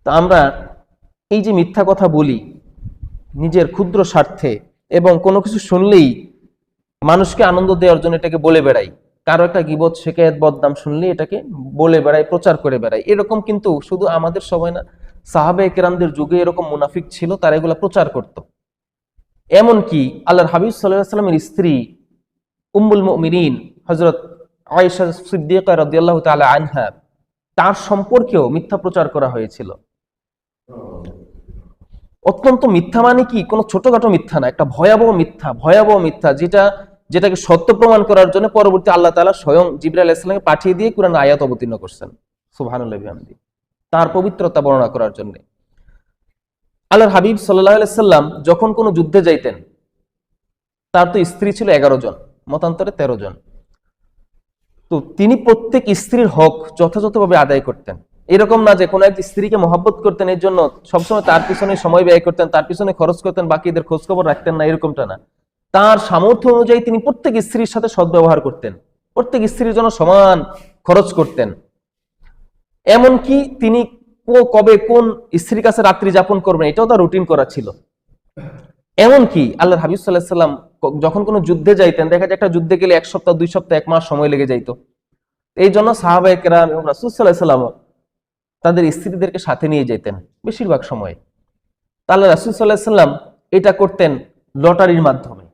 তো আমরা এই যে মিথ্যা কথা বলি নিজের ক্ষুদ্র স্বার্থে, এবং কোনো কিছু শুনলেই মানুষকে আনন্দ দেওয়ার জন্য এটাকে বলে বেড়াই, কারো একটা গীবত শিকায়েত বদনাম শুনলে এটাকে বলে বেড়াই, প্রচার করে বেড়াই, এরকম কিন্তু শুধু আমাদের সময় না, সাহাবায়ে কেরামদের যুগে এরকম মুনাফিক ছিল, তারা এগুলা প্রচার করত। এমনকি আল্লাহর হাবিব সাল্লাল্লাহু আলাইহি ওয়াসাল্লামের স্ত্রী উম্মুল মুমিনিন হযরত আয়েশা সিদ্দিকা রাদিয়াল্লাহু তাআলা আনহা, তার সম্পর্কেও মিথ্যা প্রচার করা হয়েছিল। অত্যন্ত মিথ্যা মানে কি কোনো ছোটখাটো মিথ্যা না, একটা ভয়াবহ মিথ্যা, যেটাকে সত্য প্রমাণ করার জন্য পরবর্তী আল্লাহ তাআলা স্বয়ং জিবরাইল আলাইহিস সালামকে পাঠিয়ে দিয়ে কুরআন আয়াত অবতীর্ণ করছেন, সুবহানাল্লাহি ওয়া বিহামদিহি, তার পবিত্রতা বর্ণনা করার জন্য। আল্লাহর হাবিব সাল্লাল্লাহু আলাইহি সাল্লাম যখন কোনো যুদ্ধে যাইতেন, তার তো স্ত্রী ছিল 11 জন, মতান্তরে 13 জন। তো তিনি প্রত্যেক স্ত্রীর হক যথাযথভাবে আদায় করতেন। এরকম না যে কোনো এক স্ত্রীকে মহব্বত করতেন, এর জন্য সবসময় তার পিছনে সময় ব্যয় করতেন, তার পিছনে খরচ করতেন, বাকিদের খোঁজ খবর রাখতেন না, এরকমটা না। তার সামর্থ্য অনুযায়ী তিনি প্রত্যেক স্ত্রীর সাথে সদ্ব্যবহার করতেন, প্রত্যেক স্ত্রীর জন্য সমান খরচ করতেন। এমনকি তিনি কবে কোন স্ত্রীর কাছে রাত্রি যাপন করবেন এটাও তার রুটিন করা ছিল। এমনকি আল্লাহর হাবিব সাল্লাল্লাহু আলাইহি সাল্লাম যখন কোনো যুদ্ধে যাইতেন, দেখা যায় একটা যুদ্ধে গেলে 1 সপ্তাহ 2 সপ্তাহ 1 মাস সময় লেগে যাইতো। এই জন্য সাহাবায়ে কেরাম এবং রাসূল সাল্লাল্লাহু আলাইহি সাল্লাম তাদের স্ত্রীদেরকে সাথে নিয়ে যেতেন বেশিরভাগ সময়। তাহলে রাসূল সাল্লাল্লাহু আলাইহি সাল্লাম এটা করতেন লটারির মাধ্যমে,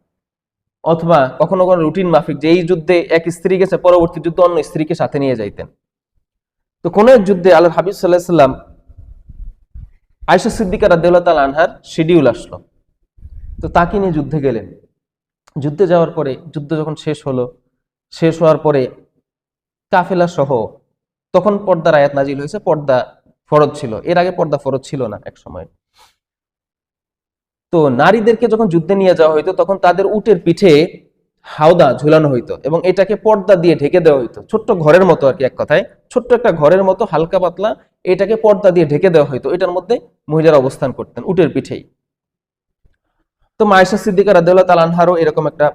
অথবা কখনো কখনো রুটিন মাফিক, যে এই যুদ্ধে এক স্ত্রী গেছে, পরবর্তী যুদ্ধে অন্য স্ত্রীকে সাথে নিয়ে যাইতেন। তো কোন এক যুদ্ধে আল্লাহর হাবিব সাল্লাল্লাহু আলাইহি সাল্লাম আয়েশা সিদ্দিকা রাদিয়াল্লাহু তাআলা আনহার শিডিউল আসলো, তো তাকে নিয়ে যুদ্ধে গেলেন। যুদ্ধে যাওয়ার পরে যুদ্ধ যখন শেষ হওয়ার পরে কাফেলা সহ, তখন পর্দার আয়াত নাজিল হয়েছে, পর্দা ফরজ ছিল, এর আগে পর্দা ফরজ ছিল না এক সময়। তো নারীদেরকে যখন যুদ্ধে নিয়ে যাওয়া হইতো, তখন তাদের উটের পিঠে হাওদা ঝুলানো হইতো এবং এটাকে পর্দা দিয়ে ঢেকে দেওয়া হইতো, ছোট্ট ঘরের মতো আর কি, এক কথায় ছোট্ট একটা ঘরের মতো হালকা পাতলা, এটাকে পর্দা দিয়ে ঢেকে দেওয়া হইতো। এটার মধ্যে মহিলারা অবস্থান করতেন উটের পিঠেই। তো আয়েশা সিদ্দিকা রাদিয়াল্লাহু তাআলা আনহারও এরকম একটা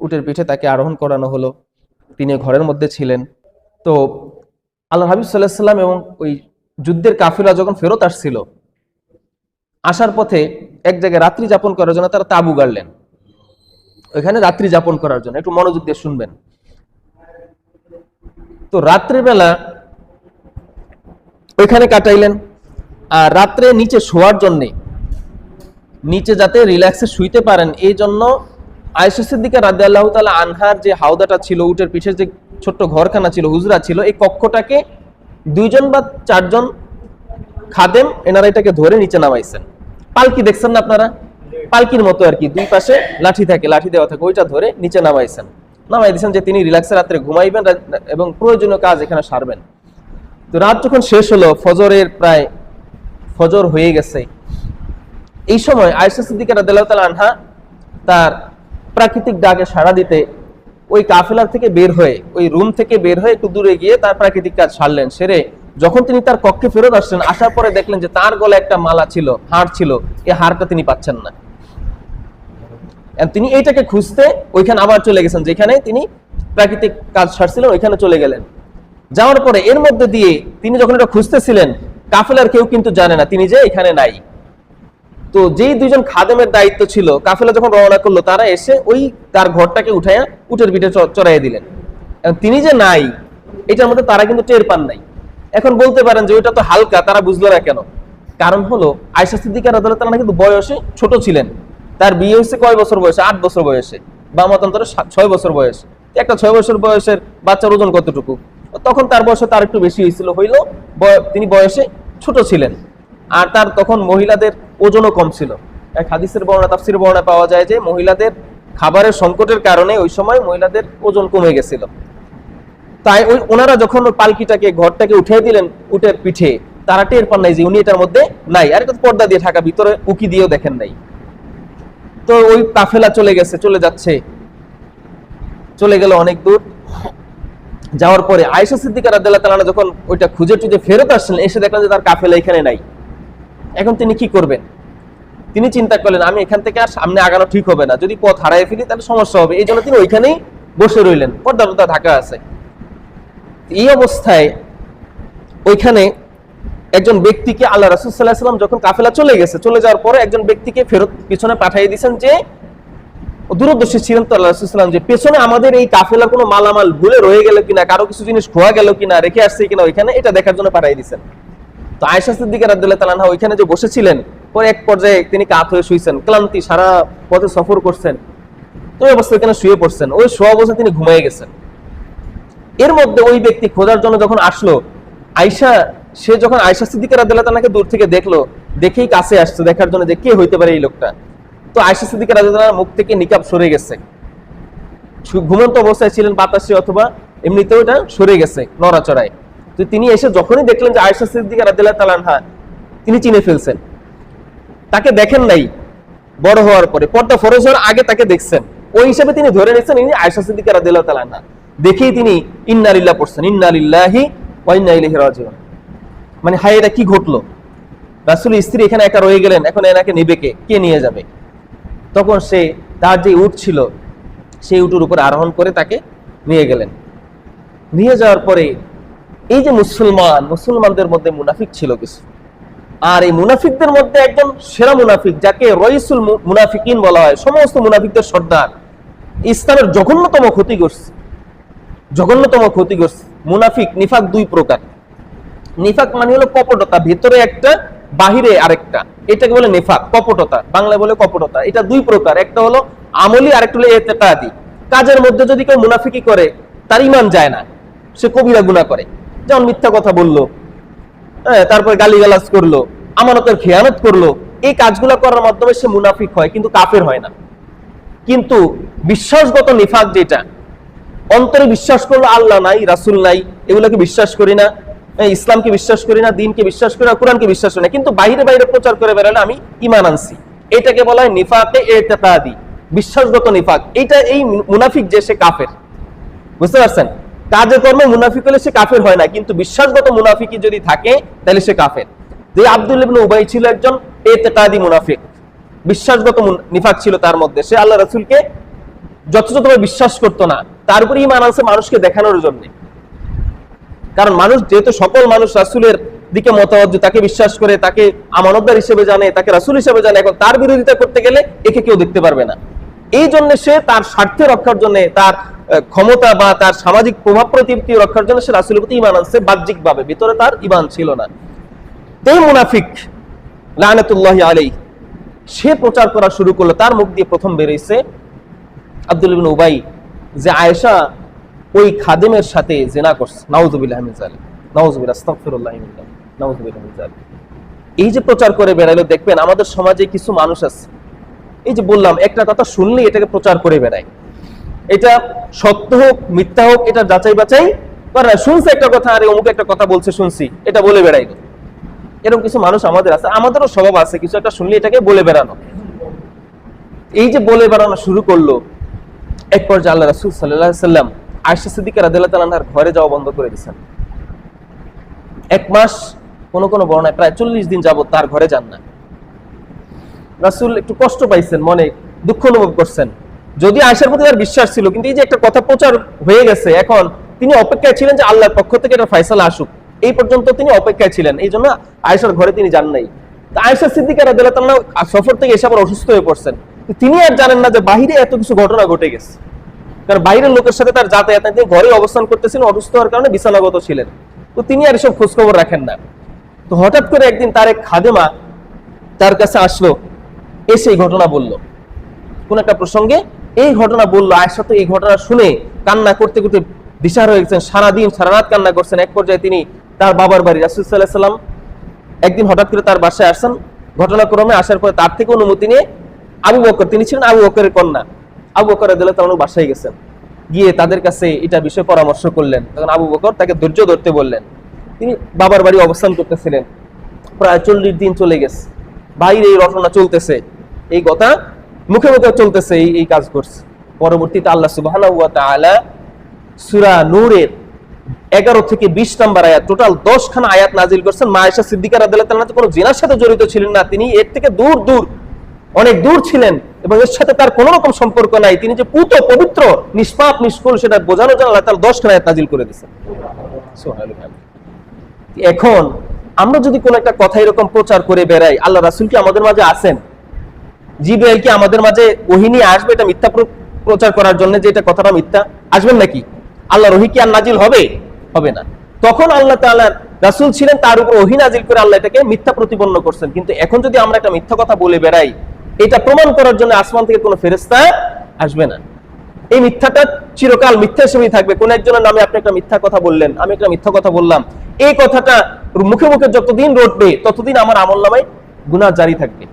উটের পিঠে তাকে আরোহণ করানো হলো, তিনি ঘরের মধ্যে ছিলেন। তো আল্লাহর হাবিব সাল্লাল্লাহু আলাইহি সাল্লাম এবং ওই যুদ্ধের কাফিলা যখন ফেরত আসছিল, আসার পথে এক জায়গায় রাত্রি যাপন করার জন্য তারা তাঁবু গাড়লেন, ওইখানে রাত্রি যাপন করার জন্য। একটু মনোযোগ দিয়ে শুনবেন। তো রাত্রিবেলা ওইখানে কাটাইলেন, আর রাত্রে নিচে শোয়ার জন্যে, নিচে যাতে রিল্যাক্সে শুইতে পারেন, এই জন্য আয়েশা সিদ্দিকা রাদিয়াল্লাহু তাআলা আনহার যে হাওদাটা ছিল, উটের পিঠের যে ছোট্ট ঘরখানা ছিল, হুজরা ছিল, এই কক্ষটাকে 2 জন বা 4 জন খাদেম এনারা এটাকে ধরে নিচে নামাইছেন। পালকি দেখছেন না আপনারা, পালকির মতো আর কি, 2 পাশে লাঠি থাকে, লাঠি দেওয়া থাকে, ওইটা ধরে নিচে নামাই দিয়েছেন, যে তিনি রিল্যাক্সে রাত্রে ঘুমাইবেন এবং প্রয়োজনীয় কাজ এখানে সারবেন। তো রাত যখন শেষ হলো, ফজর হয়ে গেছে, এই সময় আয়েশা সিদ্দিকা রাদিয়াল্লাহু তাআলা আনহা তার প্রাকৃতিক ডাকে সাড়া দিতে ওই কাফেলার থেকে বের হয়ে, ওই রুম থেকে বের হয়ে একটু দূরে গিয়ে তার প্রাকৃতিক কাজ সারলেন। সেরে যখন তিনি তার কক্ষে ফেরত আসছেন, আসার পরে দেখলেন যে তার গলায় একটা মালা ছিল, হার ছিল, এই হারটা তিনি পাচ্ছেন না। তিনি এইটাকে খুঁজতে ওইখানে আবার চলে গেছেন, যেখানে তিনি প্রাকৃতিক কাজ সারছিলেন, ওইখানে চলে গেলেন। যাওয়ার পরে এর মধ্যে দিয়ে তিনি যখন এটা খুঁজতেছিলেন, কাফেলার কেউ কিন্তু জানে না তিনি যে এখানে নাই। তো যেই 2 জন খাদেমের দায়িত্ব ছিল, কাফেলা যখন রওনা করলো, তারা এসে ওই তার ঘরটাকে উঠাইয়া উটের পিঠে চড়াইয়া দিলেন। তিনি যে নাই এটার মধ্যে তারা কিন্তু টের পান নাই। এখন বলতে পারেন যে ওইটা তো হালকা, তারা বুঝলো না কেন? কারণ হলো আয়েশা সিদ্দিকা রাদিয়াল্লাহু তাআলা কিন্তু বয়সে ছোট ছিলেন। তার বিয়ে হয়েছে কয় বছর বয়সে? 8 বছর বয়সে, বা মতান্তরে 6 বছর বয়সে। একটা 6 বছর বয়সের বাচ্চার ওজন কতটুকু? তখন তার বয়সে তার একটু বেশি হয়েছিল, তিনি বয়সে ছোট ছিলেন। আর তার তখন মহিলাদের ওজনও কম ছিল। এক হাদিসের বর্ণনা, তাফসীরের বর্ণনা পাওয়া যায় যে মহিলাদের খাবারের সংকটের কারণে ওই সময় মহিলাদের ওজন কমে গেছিল। তাই ওনারা যখন পালকিটাকে, ঘরটাকে উঠিয়ে দিলেন উটের পিঠে, তারা টের পান নাই যে উনি এটার মধ্যে নাই। আর একটা পর্দা দিয়ে ঢাকা, ভিতরে উকি দিয়েও দেখেন নাই। তো ওই কাফেলা চলে গেল অনেক দূর। যাওয়ার পরে আয়েশা সিদ্দিকা রাদিয়াল্লাহু তাআলা আনহা যখন ওইটা খুঁজে ফেরত আসলেন, এসে দেখলেন যে তার কাফেলা এখানে নাই। এখন তিনি কি করবেন? তিনি চিন্তা করলেন, আমি এখান থেকে আর সামনে আগানো ঠিক হবে না, যদি পথ হারাই ফেলি তাহলে সমস্যা হবে। এই জন্য তিনি ওইখানেই বসে রইলেন, পর্দা ঢাকা আছে। এই অবস্থায় ওইখানে একজন ব্যক্তিকে আল্লাহ রাসূল সাল্লাল্লাহু আলাইহি ওয়াসাল্লাম যখন কাফেলা চলে গেছে, চলে যাওয়ার পরে একজন ব্যক্তিকে ফেরত পিছনে পাঠিয়ে দিয়েছেন, যে দূরদর্শী ছিলেন তো আল্লাহ রাসূল সাল্লাল্লাহু আলাইহি ওয়াসাল্লাম, যে পেছনে আমাদের এই কাফেলার কোনো মালামাল ভুলে রয়ে গেল কিনা, কারো কিছু জিনিস খোয়া গেল কিনা, রেখে আসছে কিনা ওইখানে, এটা দেখার জন্য পাঠিয়ে দিয়েছেন। তো আয়েশা সিদ্দিকা রাদিয়াল্লাহু তাআলা আনহা ওইখানে যে বসেছিলেন, পরে এক পর্যায়ে তিনি কাত হয়ে শুয়েছেন, ক্লান্তি, সারা পথে সফর করছেন, তো ওই অবস্থায় এখানে শুয়ে পড়ছেন, ওই শোয়া অবস্থায় তিনি ঘুমিয়ে গেছেন। এর মধ্যে ওই ব্যক্তি খোঁজার জন্য যখন আসলো, সে যখন আয়েশা সিদ্দিকা রাদিয়াল্লাহু তাআলাকে দূর থেকে দেখলো, দেখেই কাছে আসছে দেখার জন্য যে কে হইতে পারে এই লোকটা। তো আয়েশা সিদ্দিকা রাদিয়াল্লাহু তাআলার মুখ থেকে নিকাব সরে গেছে, ঘুমন্ত অবস্থায় ছিলেন বাতাসে অথবা এমনিতেও এটা সরে গেছে নড়াচড়ায়। তো তিনি এসে যখনই দেখলেন যে আয়েশা সিদ্দিকা রাদিয়াল্লাহু তাআলা আনহা, তিনি চিনে ফেলছেন, তাকে দেখেন নাই বড় হওয়ার পরে, পর্দা ফরজ হওয়ার আগে তাকে দেখছেন, ওই হিসাবে তিনি ধরে নিয়েছেন ইনি আয়েশা সিদ্দিকা রাদিয়াল্লাহু তাআলা আনহা। দেখেই তিনি ইন্না লিল্লাহি পড়ছেন, ইন্না লিল্লাহি ওয়া ইন্না ইলাইহি রাজিউন, মানে হায় এটা কি ঘটলো, রাসূলের স্ত্রী এখানে একা রয়ে গেলেন, এখন এনাকে নেবে কে নিয়ে যাবে। তখন সে তার যে উট ছিল সেই উটের উপরে আরোহণ করে তাকে নিয়ে গেলেন। নিয়ে যাওয়ার পরে এই যে মুসলমানদের মধ্যে মুনাফিক ছিল কিছু, আর এই মুনাফিকদের মধ্যে একজন সেরা মুনাফিক, যাকে রইসুল মুনাফিকিন বলা হয়, সমস্ত মুনাফিকদের সর্দার, ইসলামের জঘন্যতম ক্ষতি করছে। মুনাফিক, নিফাক দুই প্রকার। নিফাক মানে হলো কপটতা, ভিতরে একটা বাহিরে আরেকটা, এটাকে বলে নিফাক, কপটতা, বাংলায় বলে কপটতা। এটা দুই প্রকার, একটা হলো আমলি, আরেকটা হলো ইতিকাদি। কাজের মধ্যে যদি কেউ মুনাফিকি করে, তার ঈমান যায় না, সে কবিরা গুনাহ করে, যেমন মিথ্যা কথা বললো, তারপরে গালিগালাজ করলো, আমানতের খেয়ানত করলো, এই কাজগুলো করার মাধ্যমে সে মুনাফিক হয়, কিন্তু কাফের হয় না। কিন্তু বিশ্বাসগত নিফাক, যেটা অন্তরে বিশ্বাস করলো আল্লাহ নাই, রাসূল নাই, এগুলোকে বিশ্বাস করি না, ইসলামকে বিশ্বাস করি না, দ্বীনকে বিশ্বাস করি না, কোরআনকে বিশ্বাস করি না, কিন্তু বাইরে প্রচার করে বেড়ালে আমি ঈমান আনছি, এটাকে বলা হয় নিফাকে ইতিকাদি, বিশ্বাসগত নিফাক। এটা এই মুনাফিক যে সে কাফের, বুঝতে পারছেন? কাজে কর্মে মুনাফিক হলে সে কাফের হয় না, কিন্তু বিশ্বাসগত মুনাফিকি যদি থাকে তাহলে সে কাফের। যে আব্দুল্লাহ ইবনে উবাই ছিল একজন ইতিকাদি মুনাফিক, বিশ্বাসগত নিফাক ছিল তার মধ্যে, সে আল্লাহ রাসূলকে যথাযথভাবে বিশ্বাস করতো না, তার উপরে ঈমান আনছে মানুষকে দেখানোর জন্য। কারণ মানুষ যেহেতু সকল মানুষ রাসূলের দিকে মতাবদ্ধ, তাকে বিশ্বাস করে, তাকে আমানতদার হিসেবে জানে, তাকে রাসূল হিসেবে জানে, এখন তার বিরোধিতা করতে গেলে একে কেউ দেখতে পারবে না। এই জন্য সে তার স্বার্থ রক্ষার জন্য, তার ক্ষমতা বা তার সামাজিক প্রভাব প্রতিপত্তি রক্ষার জন্য সে রাসূলের প্রতি ঈমান আনছে বাহ্যিকভাবে, ভিতরে তার ঈমান ছিল না। এই মুনাফিক লানাতুল্লাহি আলাইহি সে প্রচার করা শুরু করলো, তার মুখ দিয়ে প্রথম বেরিয়েছে আব্দুল্লাহ ইবনে উবাই যে আয়েশা ওই খাদেমের সাথে জিনা করছে। নাউযুবিল্লাহি মিন যালিক, নাউযুবিল্লাহ, আস্তাগফিরুল্লাহ মিনাল্লাহ, নাউযুবিল্লাহি মিন যালিক। এই যে প্রচার করে বেড়াইলো, দেখবেন আমাদের সমাজে কিছু মানুষ আছে, এই যে বললাম একটা কথা শুনলেই এটাকে প্রচার করে বেড়ায়, এটা সত্য হোক মিথ্যা হোক এটা যাচাই বাছাই করে না, শুনছে একটা কথা, আরে অমুক একটা কথা বলছে শুনছি, এটা বলে বেড়াইলো। এরকম কিছু মানুষ আমাদের আছে, আমাদেরও স্বভাব আছে, কিছু একটা শুনলে এটাকে বলে বেড়ানো। এই যে বলে বেড়ানো শুরু করলো, এক পর্যায়ে আল্লাহ রাসূল সাল্লাল্লাহু আলাইহি ওয়াসাল্লাম আয়েশা সিদ্দিকা রাদিয়াল্লাহু তাআলা আনহার ঘরে যাওয়া বন্ধ করে দিয়েছেন। 1 মাস, কোন বর্ণনায় প্রায় 40 দিন যাবত তার ঘরে যান না। রাসূল একটু কষ্ট পাইছেন, মনে দুঃখ অনুভব করছেন, যদি আয়েশার প্রতি তার বিশ্বাস ছিল, কিন্তু এই যে একটা কথা প্রচার হয়ে গেছে, এখন তিনি অপেক্ষায় ছিলেন যে আল্লাহর পক্ষ থেকে এটা ফয়সালা আসুক, এই পর্যন্ত তিনি অপেক্ষায় ছিলেন, এই জন্য আয়েশার ঘরে তিনি যান নাই। আয়েশা সিদ্দিকা রাদিয়াল্লাহু তাআলা সফর থেকে এসে আবার অসুস্থ হয়ে পড়ছেন, তিনি আর জানেন না যে বাহিরে এত কিছু ঘটনা ঘটে গেছে, কারণ বাইরের লোকের সাথে তার যাতায়াত, তিনি ঘরে অবস্থান করতেছিলেন, অসুস্থ হওয়ার কারণে বিছানাগত ছিলেন, তো তিনি আর এসব খোঁজখবর রাখেন না। তো হঠাৎ করে একদিন তার এক খাদেমা তার কাছে আসলো, এসে এই ঘটনা বলল, কোন একটা প্রসঙ্গে এই ঘটনা বললো। আয়েশা তো এই ঘটনা শুনে কান্না করতে করতে দিশাহারা হয়ে গেছেন, সারাদিন সারা রাত কান্না করছেন। এক পর্যায়ে তিনি তার বাবার বাড়ি রাসূল সাল্লাল্লাহু আলাইহি ওয়াসাল্লাম একদিন হঠাৎ করে তার বাসায় আসছেন, ঘটনাক্রমে আসার পরে তার থেকে অনুমতি নিয়ে আবু বকর, তিনি ছিলেন আবু বকরের কন্যা, আবু বকর রাদিয়াল্লাহু তাআলা বাসায় গেছেন, গিয়ে তাদের কাছে এটা বিষয়ে পরামর্শ করলেন। তখন আবু বকর তাকে ধৈর্য ধরতে বললেন। তিনি বাবার বাড়ি অবস্থান করতেছিলেন, প্রায় 40 দিন চলে গেছে, বাইরে এই রটনা চলতেছে, এই কথা মুখে মুখে চলতেছে, এই কাজ করছে। পরবর্তীতে আল্লাহ সুবহানাহু ওয়া তাআলা সূরা নূরের 11 থেকে 20 নম্বর আয়াত, টোটাল 10 খানা আয়াত নাজিল করেছেন। মা আয়েশা সিদ্দিকা রাদিয়াল্লাহু তাআলা কোনো জিনার সাথে জড়িত ছিলেন না, তিনি এর থেকে অনেক দূর ছিলেন, এবং এর সাথে তার কোনো রকম সম্পর্ক নাই, তিনি যে পুত পবিত্র নিষ্পাপ নিষ্কুল সেটা বোঝানোর জন্য আল্লাহ তাআলা 10 খানা আয়াত নাজিল করে দিয়েছেন। সুবহানাল্লাহ। এখন আমরা যদি কোনো একটা কথা এরকম প্রচার করে বেড়াই, আল্লাহ রাসূল কি আমাদের মাঝে আছেন? জিবরাইল কি আমাদের মাঝে ওহী নিয়ে আসবে এটা মিথ্যা প্রচার করার জন্য, যে এটা কথাটা মিথ্যা? আসবেন নাকি? আল্লাহর ওহী কি আর নাজিল হবে? হবে না। তখন আল্লাহ তাআলার রাসূল ছিলেন, তার উপর ওহী নাজিল করে আল্লাহ এটাকে মিথ্যা প্রতিপন্ন করছেন। কিন্তু এখন যদি আমরা একটা মিথ্যা কথা বলে বেড়াই, এটা প্রমাণ করার জন্য আসমান থেকে কোনো ফেরেশতা আসবে না। এই মিথ্যাটা চিরকাল মিথ্যা হিসেবেই থাকবে। কোন একজনের নামে আপনি একটা মিথ্যা কথা বললেন, আমি একটা মিথ্যা কথা বললাম, এই কথাটা মুখে মুখে যতদিন রটবে ততদিন আমার আমলনামায় গুনাহ জারি থাকবে।